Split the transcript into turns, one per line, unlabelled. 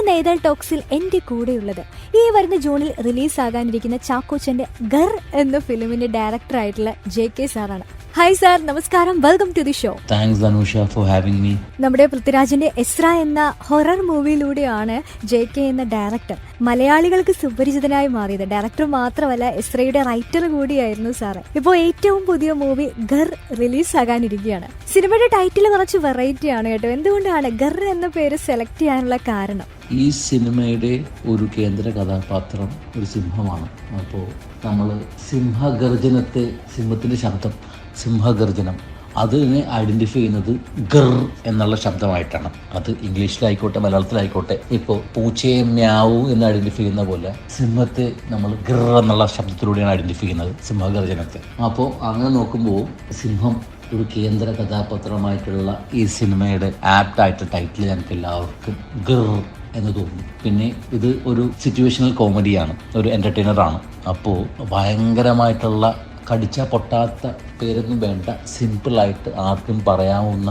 ഇന്ന് നേതൽ ടോക്സിൽ എന്റെ കൂടെയുള്ളത് ഈ വരുന്ന ജൂണിൽ റിലീസാകാനിരിക്കുന്ന ചാക്കോച്ചന്റെ ഗർ എന്ന ഫിലിമിന്റെ ഡയറക്ടർ ആയിട്ടുള്ള JK സാറാണ്. ഹായ് സാർ, നമസ്കാരം. Welcome to the show.
Thanks Anusha for having me.
നമ്മുടെ പൃഥ്വിരാജിന്റെ എസ്ര എന്ന ഹൊറർ മൂവിയിലൂടെയാണ് JK എന്ന ഡയറക്ടർ മലയാളികൾക്ക് സുപരിചിതനായി മാറിയത്. ഡയറക്ടർ മാത്രമല്ല, എസ്രയുടെ റൈറ്റർ കൂടിയായിരുന്നു സാറ്. ഇപ്പോൾ ഏറ്റവും പുതിയ മൂവി ഗർ റിലീസ് ആകാനിരിക്കുകയാണ്. സിനിമയുടെ ടൈറ്റിൽ കുറച്ച് വെറൈറ്റി ആണ് കേട്ടോ. എന്തുകൊണ്ടാണ് ഗർ എന്ന പേര് സെലക്ട് ചെയ്യാനുള്ള കാരണം?
ഈ സിനിമയുടെ ഒരു കേന്ദ്ര കഥാപാത്രം ഒരു സിംഹമാണ്. അപ്പോൾ നമ്മൾ സിംഹഗർജനത്തെ, സിംഹത്തിൻ്റെ ശബ്ദം, സിംഹഗർജനം, അതിനെ ഐഡൻറ്റിഫൈ ചെയ്യുന്നത് ഗർ എന്നുള്ള ശബ്ദമായിട്ടാണ്. അത് ഇംഗ്ലീഷിലായിക്കോട്ടെ മലയാളത്തിലായിക്കോട്ടെ. ഇപ്പോൾ പൂച്ചയെ മ്യാവു എന്ന് ഐഡൻറ്റിഫൈ ചെയ്യുന്ന പോലെ സിംഹത്തെ നമ്മൾ ഗർ എന്നുള്ള ശബ്ദത്തിലൂടെയാണ് ഐഡൻറ്റിഫൈ ചെയ്യുന്നത്, സിംഹഗർജനത്തെ. അപ്പോൾ അങ്ങനെ നോക്കുമ്പോൾ സിംഹം ഒരു കേന്ദ്ര കഥാപാത്രമായിട്ടുള്ള ഈ സിനിമയുടെ ആപ്റ്റായിട്ട് ടൈറ്റിൽ ഞങ്ങൾക്ക് എല്ലാവർക്കും ഗർ എന്ന് തോന്നുന്നു. പിന്നെ ഇത് ഒരു സിറ്റുവേഷണൽ കോമഡിയാണ്, ഒരു എൻ്റർടൈനറാണ്. അപ്പോൾ ഭയങ്കരമായിട്ടുള്ള കടിച്ച പൊട്ടാത്ത പേരൊന്നും വേണ്ട, സിമ്പിളായിട്ട് ആർക്കും പറയാവുന്ന